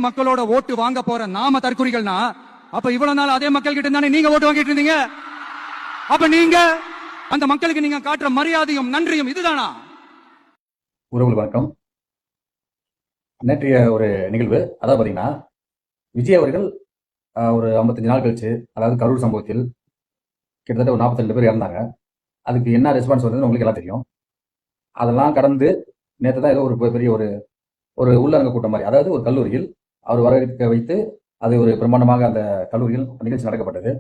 மக்களோட ஓட்டு வாங்க போற நாம தற்குறிகள்னா, அப்ப இவ்வளவு நாள் அதே மக்கள் கிட்ட தானே நீங்க ஓட்டு வாங்கிட்டு இருந்தீங்க. அப்ப நீங்க அந்த மக்களுக்கு நீங்க காட்டுற மரியாதையும் நன்றியும் இதுதானா? உறவுகள் வணக்கம். நேற்றைய ஒரு நிகழ்வு, அதாவது பாத்தீங்கன்னா, விஜய் அவர்கள் ஒரு 55 நாள் கழிச்சு, அதாவது கரூர் சம்பவத்தில் கிட்டத்தட்ட ஒரு 42 பேர் இறந்தாங்க. அதுக்கு என்ன ரெஸ்பான்ஸ் வந்ததுன்னு உங்களுக்கு எல்லாம் தெரியும். அதெல்லாம் கடந்து நேற்று தான் ஏதோ ஒரு பெரிய ஒரு ஒரு உள்ளரங்க கூட்டம் மாதிரி, அதாவது ஒரு கல்லூரியில் அவர் வரவேற்க வைத்து அது ஒரு பிரம்மாண்டமாக அந்த கல்லூரியில் நிகழ்ச்சி நடக்கப்பட்டது.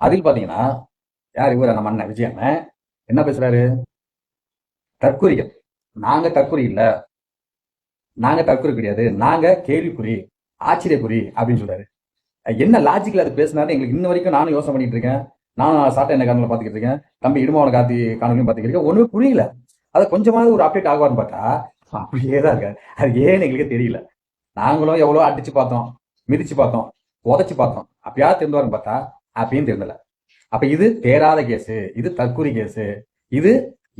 அதில் பாத்தீங்கன்னா, யார் இவர், நம்ம அண்ணன் விஜய் அண்ணன் என்ன பேசுறாரு? தற்குறிகள், நாங்க தற்குறி இல்ல, நாங்க தற்குறி கிடையாது, நாங்க கேள்விக்குறி, ஆச்சரியக்குறி அப்படின்னு சொல்றாரு. என்ன லாஜிக்ல அது பேசினாரு எங்களுக்கு இன்ன வரைக்கும் நானும் யோசனை பண்ணிட்டு இருக்கேன். நானும் சாட்டை என்ன காரணம் பாத்துக்கிட்டு இருக்கேன், தம்பி இடுமாவன கார்த்தி காணொலியும் பாத்துக்கிட்டு இருக்கேன். ஒண்ணுமே புரியல. அதை கொஞ்சமாவது ஒரு அப்டேட் ஆகுவான்னு பார்த்தா அப்படியே தான் இருக்காரு. அது ஏன்னு எங்களுக்கு தெரியல. நாங்களும் எவ்வளவு அடிச்சு பார்த்தோம், மிதிச்சு பார்த்தோம், உதச்சு பார்த்தோம், அப்பயாவது திருந்துவாருன்னு பார்த்தா அப்பயும் திருந்தல. அப்ப இது தேராத கேஸு, இது தற்குறி கேஸு, இது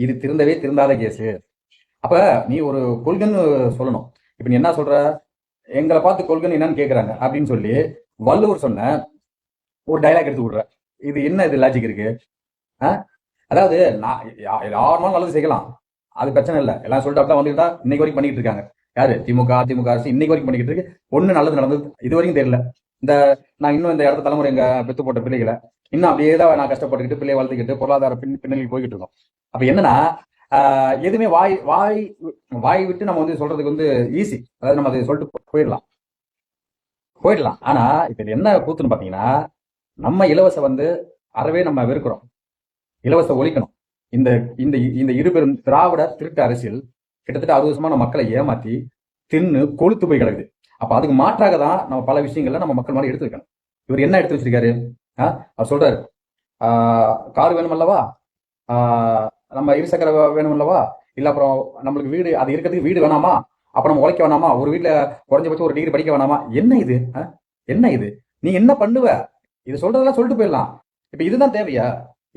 இது திருந்தவே திருந்தாத கேஸு. அப்ப நீ ஒரு கொள்கைன்னு சொல்லணும். இப்ப நீ என்ன சொல்ற, எங்களை பார்த்து கொள்கைன்னு என்னன்னு கேட்கறாங்க அப்படின்னு சொல்லி வள்ளுவர் சொன்ன ஒரு டைலாக் எடுத்து விடுற. இது என்ன, இது லாஜிக் இருக்கு? அதாவது யாருனாலும் நல்லது செய்யலாம், அது பிரச்சனை இல்லை, எல்லாம் சொல்லிட்டு அப்படிதான் வந்துட்டா இன்னைக்கு வரைக்கும் பண்ணிட்டு இருக்காங்க. யாரு? திமுக, அதிமுக அரசு இன்னைக்கு வரைக்கும் பண்ணிக்கிட்டு இருக்கு. ஒண்ணு நல்லது நடந்தது இது வரைக்கும் தெரியல. இந்த நான் இன்னும் இந்த இடத்த தலைமுறை எங்க பெத்து போட்ட பிள்ளைகளை இன்னும் அப்படியே தான் நான் கஷ்டப்பட்டுக்கிட்டு பிள்ளையை வளர்த்துக்கிட்டு பொருளாதார பின்னணியில் போய்கிட்டு இருக்கோம். அப்ப என்னன்னா, எதுவுமே வாய் வாய் வாய் விட்டு நம்ம வந்து சொல்றதுக்கு வந்து ஈஸி, அதாவது நம்ம அதை சொல்லிட்டு போயிடலாம். ஆனா இப்ப இது என்ன கூத்துன்னு பாத்தீங்கன்னா, நம்ம இலவச வந்து அறவே நம்ம வெறுக்கிறோம், இலவச ஒழிக்கணும். இந்த இந்த இந்த இருபெரும் திராவிட திருட்டு அரசியல் கிட்டத்தட்ட 60 வருஷமா நம்ம மக்களை ஏமாத்தி தின்னு கொளுத்து போய் கிடக்குது. அப்ப அதுக்கு மாற்றாக தான் நம்ம பல விஷயங்கள்ல நம்ம மக்கள் மாதிரி எடுத்து வைக்கணும். இவர் என்ன எடுத்து வச்சிருக்காரு? அவர் சொல்றாரு, கார் வேணும் அல்லவா, நம்ம இருசக்கர வேணும் அல்லவா, இல்ல அப்புறம் நம்மளுக்கு வீடு, அது இருக்கிறதுக்கு வீடு வேணாமா, அப்ப நம்ம உழைக்க வேணாமா, ஒரு வீட்டுல குறைஞ்சபட்சம் ஒரு டிகிரி படிக்க வேணாமா? என்ன இது? என்ன இது? நீ என்ன பண்ணுவ? இது சொல்றதெல்லாம் சொல்லிட்டு போயிடலாம். இப்ப இதுதான் தேவையா?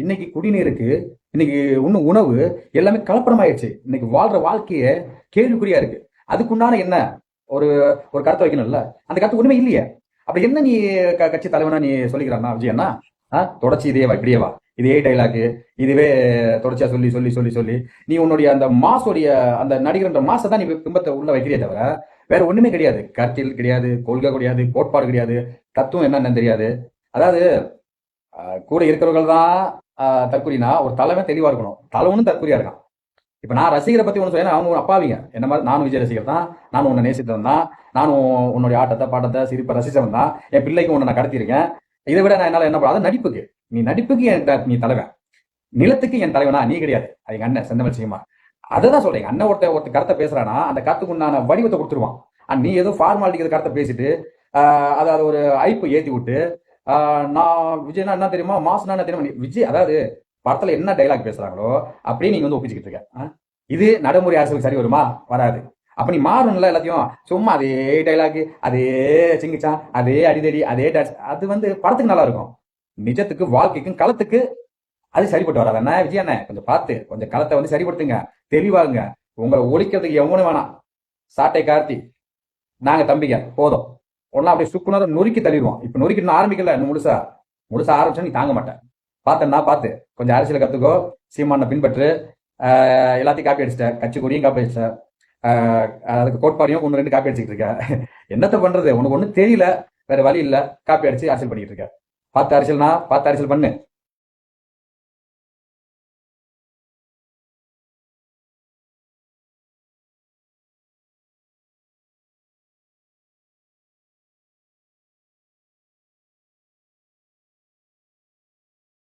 இன்னைக்கு குடிநீருக்கு, இன்னைக்கு இன்னும் உணவு எல்லாமே கலப்படமாயிடுச்சு. இன்னைக்கு வாழ்ற வாழ்க்கைய கேள்விக்குறியா இருக்கு. அதுக்குண்டான என்ன ஒரு ஒரு கருத்தை வைக்கணும்ல, அந்த கருத்து உண்மை இல்லையே. அப்படி என்ன நீ கட்சி தலைவனா நீ சொல்லிக்கிறானா விஜய் அண்ணா? தொடர்ச்சி இதேவா, இப்படியேவா, இதே டைலாக்கு, இதுவே தொடர்ச்சியா சொல்லி சொல்லி சொல்லி சொல்லி நீ உன்னுடைய அந்த மாசோடைய அந்த நடிகர் மாசை தான் நீ பிம்பத்தை உள்ள வைக்கிறியே தவிர வேற ஒண்ணுமே கிடையாது. கருத்தில் கிடையாது, கொள்கை கிடையாது, கோட்பாடு கிடையாது, தத்துவம் என்னன்னு தெரியாது. அதாவது கூட இருக்கிறவர்கள் தான் தற்குறினா ஒரு தலைவன் தெளிவா இருக்கணும், தலைவனும் தற்குறியா இருக்கான். இப்ப நான் ரசிகரை பத்தி ஒண்ணு சொல்ல, அவங்க அப்பாவிங்க என்ன மாதிரி. நானும் விஜய் ரசிகர் தான், நானும் உன்னை நேசித்தவன் தான், நானும் உன்னுடைய ஆட்டத்தை பாட்டத்தை சிரிப்பை ரசிச்சவன் தான், என் பிள்ளைக்கு உன்னை நான் கடத்திருக்கேன். இதை விட நான் என்னால என்ன பண்ண, நடிப்புக்கு நீ நடிப்புக்கு நீ தலைவன், நிலத்துக்கு என் தலைவனா நீ கிடையாது. அது எங்க அண்ணன் செந்தமிழ் சீமா. அதான் சொல்றேன். அண்ணன் ஒருத்த கருத்தை பேசுறானா அந்த கருத்துக்கு உண்டான வடிவத்தை கொடுத்துருவான். நீ ஏதோ ஃபார்மாலிட்டிக்கு கருத்தை பேசிட்டு அதை ஒரு ஐப்பு ஏத்தி விட்டு, நான் விஜய்னா என்ன தெரியுமா, மாசனா என்ன தெரியுமா, விஜய் அதாவது படத்துல என்ன டைலாக் பேசுறாங்களோ அப்படியே நீங்க வந்து ஒப்பிச்சுக்கிட்டு இருக்க. இது நடைமுறை அரசியலுக்கு சரி வருமா? வராது. அப்ப நீ மாறணும்ல எல்லாத்தையும். சும்மா அதே டைலாக், அதே சிங்கிச்சான், அதே அடிதடி, அதே டான்ஸ், அது வந்து படத்துக்கு நல்லா இருக்கும். நிஜத்துக்கு, வாழ்க்கைக்கும், களத்துக்கு அது சரிப்பட்டு வராது. என்ன விஜய் அண்ணன், கொஞ்சம் பார்த்து கொஞ்சம் களத்தை வந்து சரிப்படுத்துங்க, தெளிவாங்க. உங்களை ஒழிக்கிறதுக்கு எவனும் வேணாம். சாட்டை கார்த்தி நாங்க தம்பிங்க போதும். ஒன்னா அப்படியே சுக்குனரை நொறுக்கி தள்ளிடுவோம். இப்ப நொறுக்கிட்டு ஆரம்பிக்கல, முழுசா முழுசா ஆரம்பிச்சா நீ தாங்க மாட்டேன். பார்த்தேன்னா பார்த்து கொஞ்சம் அரசியலை கத்துக்கோ, சீமான பின்பற்று. எல்லாத்தையும் காப்பி அடிச்சிட்ட, கட்சி கொடியும் காப்பி அடிச்சிட்ட, அதுக்கு கோட்பாடையும் 1-2 காப்பி அடிச்சுட்டு இருக்க. என்னத்த பண்றது, உனக்கு ஒன்றும் தெரியல, வேற வழி இல்ல, காப்பி அடிச்சு அரசியல் பண்ணிட்டு இருக்க. பார்த்து அரசியல்னா பார்த்து அரசியல் பண்ணு.